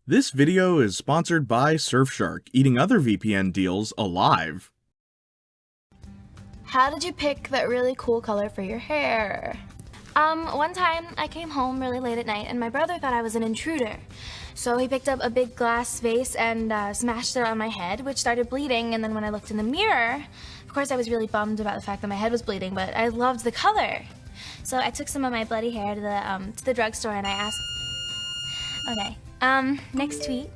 This video is sponsored by Surfshark, eating other VPN deals alive. How did you pick that really cool color for your hair? One time I came home really late at night and my brother thought I was an intruder. So he picked up a big glass vase and smashed it on my head, which started bleeding, and then when I looked in the mirror, of course I was really bummed about the fact that my head was bleeding, but I loved the color. So I took some of my bloody hair to the drugstore and I asked... Okay, next tweet.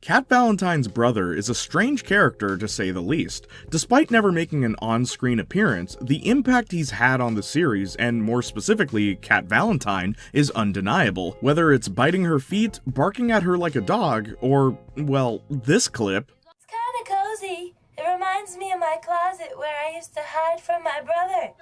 Cat Valentine's brother is a strange character to say the least. Despite never making an on-screen appearance, the impact he's had on the series, and more specifically Cat Valentine, is undeniable. Whether it's biting her feet, barking at her like a dog, or, well, this clip. It's kinda cozy. It reminds me of my closet where I used to hide from my brother.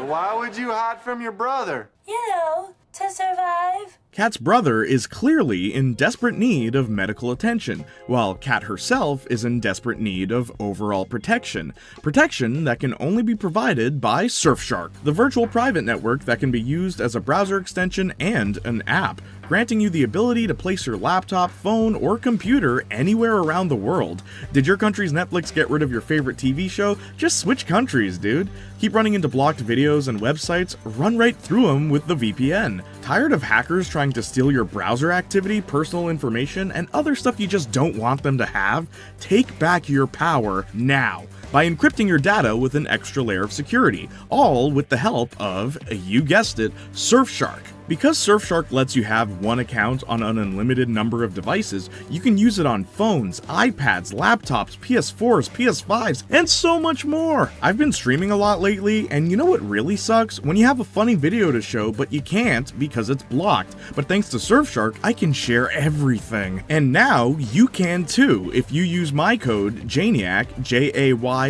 Why would you hide from your brother? You know, to survive. Cat's brother is clearly in desperate need of medical attention, while Cat herself is in desperate need of overall protection. Protection that can only be provided by Surfshark, the virtual private network that can be used as a browser extension and an app, granting you the ability to place your laptop, phone, or computer anywhere around the world. Did your country's Netflix get rid of your favorite TV show? Just switch countries, dude. Keep running into blocked videos and websites? Run right through them with the VPN. Tired of hackers trying to steal your browser activity, personal information, and other stuff you just don't want them to have? Take back your power now by encrypting your data with an extra layer of security, all with the help of, you guessed it, Surfshark. Because Surfshark lets you have one account on an unlimited number of devices, you can use it on phones, iPads, laptops, PS4s, PS5s, and so much more! I've been streaming a lot lately, and you know what really sucks? When you have a funny video to show, but you can't because it's blocked. But thanks to Surfshark, I can share everything. And now, you can too, if you use my code Jaynalyc, Jaynalyc,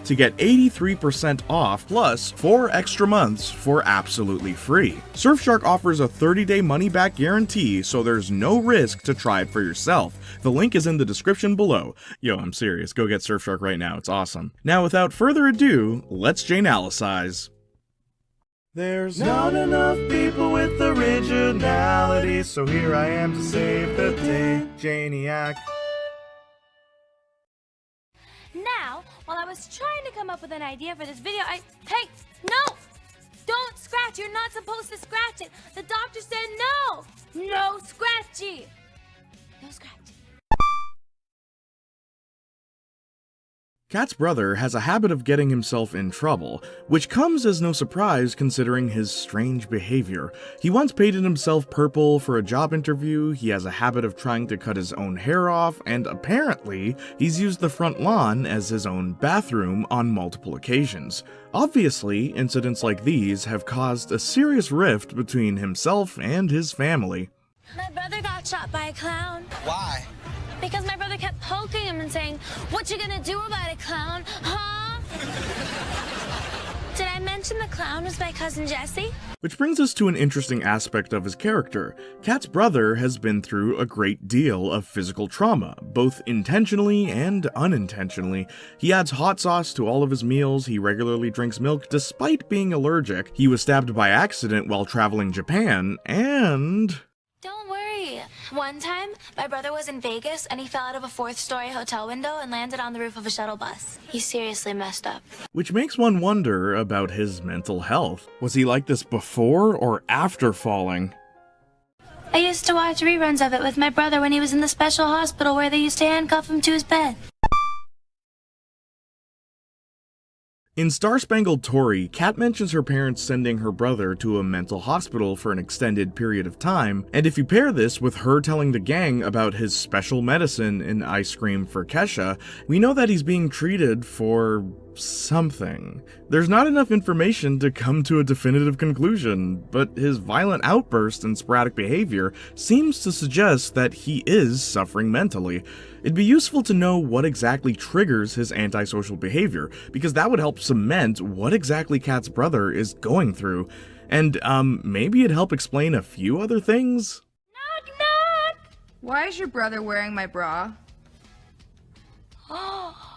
to get 83% off, plus 4 extra months for absolutely free. Surfshark offers a 30-day money-back guarantee, so there's no risk to try it for yourself. The link is in the description below. Yo, I'm serious, go get Surfshark right now, it's awesome. Now without further ado, let's Jaynalysize. There's not enough people with originality, so here I am to save the day, Jaynalyc. Now, while I was trying to come up with an idea for this video, Hey, no! Don't scratch! You're not supposed to scratch it! The doctor said no! No scratchy! No scratchy. Cat's brother has a habit of getting himself in trouble, which comes as no surprise considering his strange behavior. He once painted himself purple for a job interview, he has a habit of trying to cut his own hair off, and apparently, he's used the front lawn as his own bathroom on multiple occasions. Obviously, incidents like these have caused a serious rift between himself and his family. My brother got shot by a clown. Why? Because my brother kept poking him and saying, "What you gonna do about it, clown? Huh?" Did I mention the clown was my cousin Jesse? Which brings us to an interesting aspect of his character. Cat's brother has been through a great deal of physical trauma, both intentionally and unintentionally. He adds hot sauce to all of his meals, he regularly drinks milk despite being allergic, he was stabbed by accident while traveling Japan, and... Don't worry. One time, my brother was in Vegas and he fell out of a 4th-story hotel window and landed on the roof of a shuttle bus. He seriously messed up. Which makes one wonder about his mental health. Was he like this before or after falling? I used to watch reruns of it with my brother when he was in the special hospital where they used to handcuff him to his bed. In Star-Spangled Tori, Cat mentions her parents sending her brother to a mental hospital for an extended period of time, and if you pair this with her telling the gang about his special medicine in ice cream for Kesha, we know that he's being treated for... something. There's not enough information to come to a definitive conclusion, but his violent outburst and sporadic behavior seems to suggest that he is suffering mentally. It'd be useful to know what exactly triggers his antisocial behavior, because that would help cement what exactly Cat's brother is going through. And, maybe it'd help explain a few other things? Knock, knock! Why is your brother wearing my bra? Oh.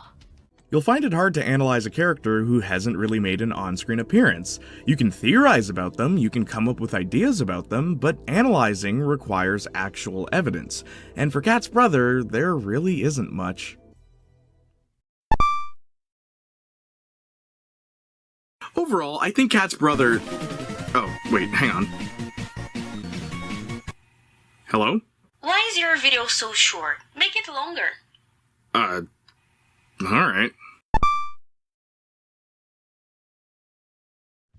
You'll find it hard to analyze a character who hasn't really made an on-screen appearance. You can theorize about them, you can come up with ideas about them, but analyzing requires actual evidence. And for Kat's brother, there really isn't much. Overall, I think Kat's brother... Oh, wait, hang on. Hello? Why is your video so short? Make it longer. Alright.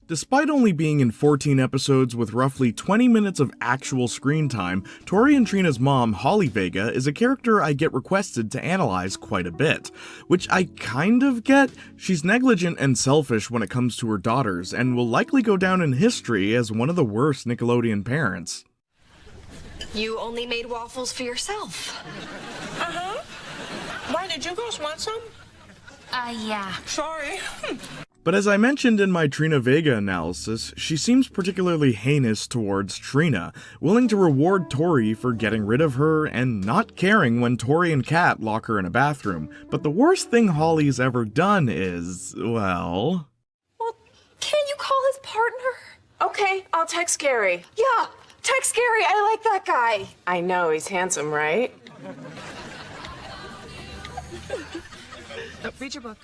Despite only being in 14 episodes with roughly 20 minutes of actual screen time, Tori and Trina's mom, Holly Vega, is a character I get requested to analyze quite a bit. Which I kind of get. She's negligent and selfish when it comes to her daughters, and will likely go down in history as one of the worst Nickelodeon parents. You only made waffles for yourself. Uh-huh. Why, did you girls want some? Yeah. Sorry. But as I mentioned in my Trina Vega analysis, she seems particularly heinous towards Trina, willing to reward Tori for getting rid of her and not caring when Tori and Kat lock her in a bathroom. But the worst thing Holly's ever done is, well... Well, can't you call his partner? Okay, I'll text Gary. Yeah, text Gary. I like that guy. I know, he's handsome, right? Read your book.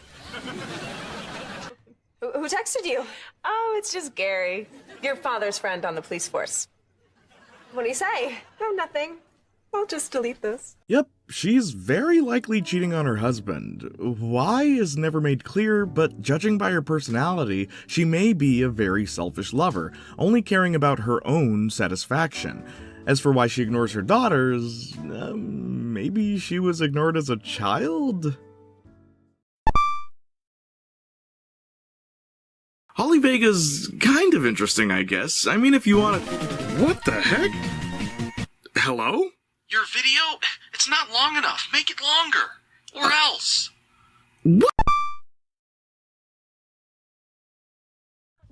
Who texted you? Oh, it's just Gary. Your father's friend on the police force. What do you say? Oh, nothing. I'll just delete this. Yep, she's very likely cheating on her husband. Why is never made clear, but judging by her personality, she may be a very selfish lover, only caring about her own satisfaction. As for why she ignores her daughters, maybe she was ignored as a child? Holly Vega's kind of interesting, I guess. I mean, if you want to... What the heck? Hello? Your video? It's not long enough. Make it longer. Or else. What?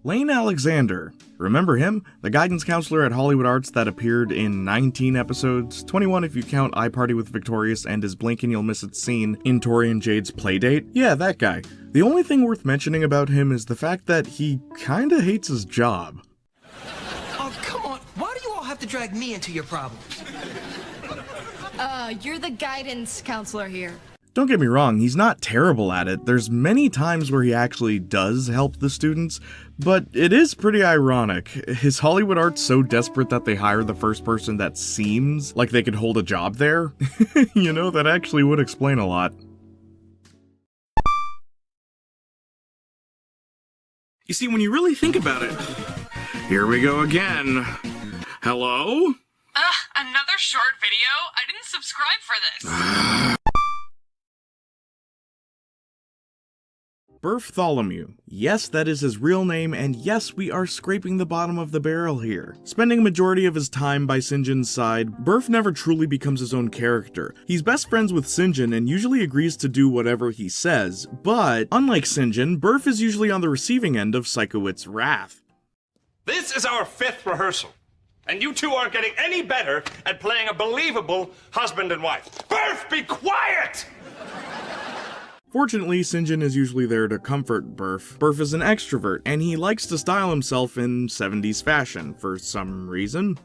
Lane Alexander. Remember him? The guidance counselor at Hollywood Arts that appeared in 19 episodes, 21 if you count I Party with Victorious and his Blink and You'll Miss It scene in Tori and Jade's Playdate. Yeah, that guy. The only thing worth mentioning about him is the fact that he kinda hates his job. Oh, come on. Why do you all have to drag me into your problems? You're the guidance counselor here. Don't get me wrong, he's not terrible at it. There's many times where he actually does help the students, but it is pretty ironic. Is Hollywood Arts so desperate that they hire the first person that seems like they could hold a job there? You know, that actually would explain a lot. You see, when you really think about it... Here we go again. Hello? Another short video? I didn't subscribe for this. Bartholomew. Yes, that is his real name, and yes, we are scraping the bottom of the barrel here. Spending a majority of his time by Sinjin's side, Burf never truly becomes his own character. He's best friends with Sinjin and usually agrees to do whatever he says, but unlike Sinjin, Burf is usually on the receiving end of Psychowit's wrath. This is our 5th rehearsal, and you two aren't getting any better at playing a believable husband and wife. Burf, be quiet! Fortunately, Sinjin is usually there to comfort Burf. Burf is an extrovert, and he likes to style himself in 70s fashion for some reason.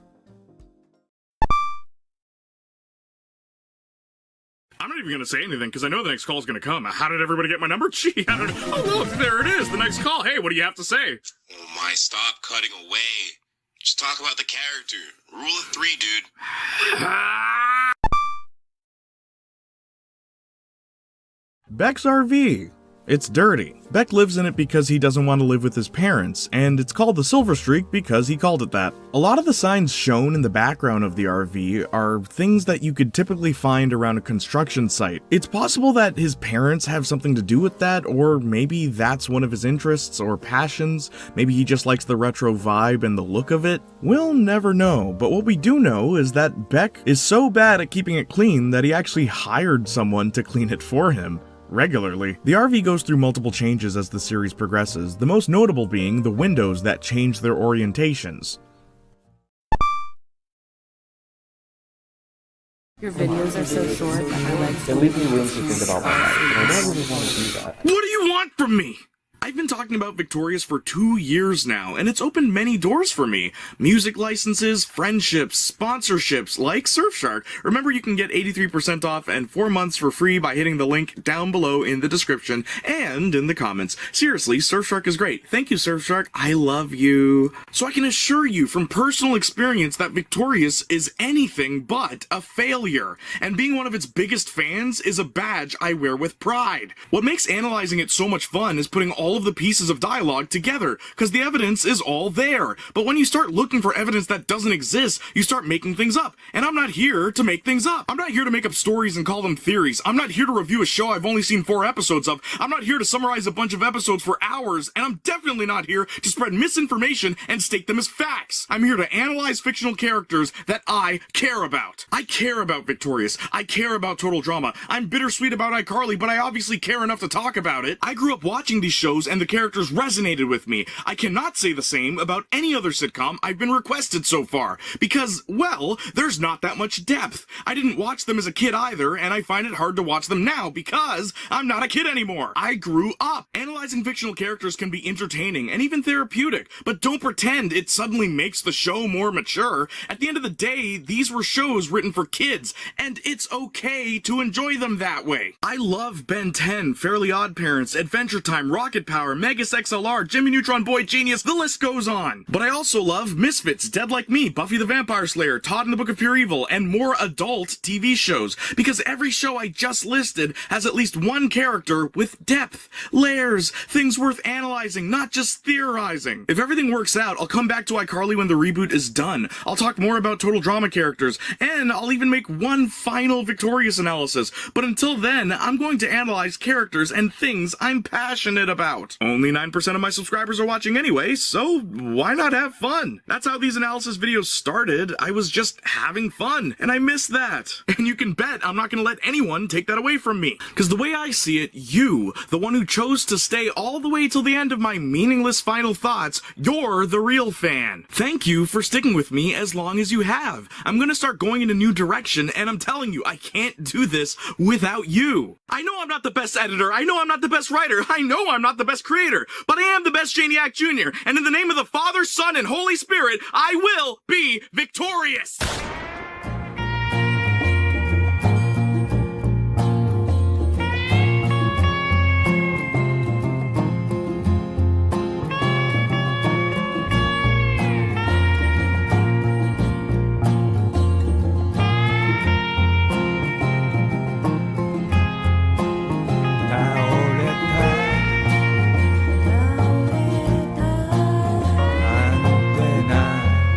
I'm not even gonna say anything because I know the next call is gonna come. How did everybody get my number? Gee, I don't know. Oh look, there it is, the next call. Hey, what do you have to say? Oh my, stop cutting away. Just talk about the character. Rule of 3, dude. Beck's RV. It's dirty. Beck lives in it because he doesn't want to live with his parents, and it's called the Silver Streak because he called it that. A lot of the signs shown in the background of the RV are things that you could typically find around a construction site. It's possible that his parents have something to do with that, or maybe that's one of his interests or passions. Maybe he just likes the retro vibe and the look of it. We'll never know, but what we do know is that Beck is so bad at keeping it clean that he actually hired someone to clean it for him. Regularly. The RV goes through multiple changes as the series progresses, the most notable being the windows that change their orientations. Your videos are so short, the highlights. It leaves me room to think about my life, and I don't really want to do that. What do you want from me? I've been talking about Victorious for 2 years now, and it's opened many doors for me. Music licenses, friendships, sponsorships, like Surfshark. Remember, you can get 83% off and 4 months for free by hitting the link down below in the description and in the comments. Seriously, Surfshark is great. Thank you, Surfshark. I love you. So I can assure you from personal experience that Victorious is anything but a failure, and being one of its biggest fans is a badge I wear with pride. What makes analyzing it so much fun is putting all of the pieces of dialogue together, because the evidence is all there. But when you start looking for evidence that doesn't exist, you start making things up. And I'm not here to make things up. I'm not here to make up stories and call them theories. I'm not here to review a show I've only seen 4 episodes of. I'm not here to summarize a bunch of episodes for hours, and I'm definitely not here to spread misinformation and state them as facts. I'm here to analyze fictional characters that I care about. I care about Victorious. I care about Total Drama. I'm bittersweet about iCarly, but I obviously care enough to talk about it. I grew up watching these shows and the characters resonated with me. I cannot say the same about any other sitcom I've been requested so far, because, well, there's not that much depth. I didn't watch them as a kid either, and I find it hard to watch them now because I'm not a kid anymore. I grew up. Analyzing fictional characters can be entertaining and even therapeutic, but don't pretend it suddenly makes the show more mature. At the end of the day, these were shows written for kids, and it's okay to enjoy them that way. I love Ben 10, Fairly Odd Parents, Adventure Time, Rocket Power, Megas XLR, Jimmy Neutron Boy Genius, the list goes on. But I also love Misfits, Dead Like Me, Buffy the Vampire Slayer, Todd and the Book of Pure Evil, and more adult TV shows, because every show I just listed has at least one character with depth, layers, things worth analyzing, not just theorizing. If everything works out, I'll come back to iCarly when the reboot is done. I'll talk more about Total Drama characters, and I'll even make one final Victorious analysis. But until then, I'm going to analyze characters and things I'm passionate about. Only 9% of my subscribers are watching anyway, so why not have fun? That's how these analysis videos started. I was just having fun, and I miss that. And you can bet I'm not going to let anyone take that away from me. Because the way I see it, you, the one who chose to stay all the way till the end of my meaningless final thoughts, you're the real fan. Thank you for sticking with me as long as you have. I'm going to start going in a new direction, and I'm telling you, I can't do this without you. I know I'm not the best editor. I know I'm not the best writer. I know I'm not the best creator. But I am the best Jaynalysis Jr., and in the name of the Father, Son, and Holy Spirit, I will be victorious!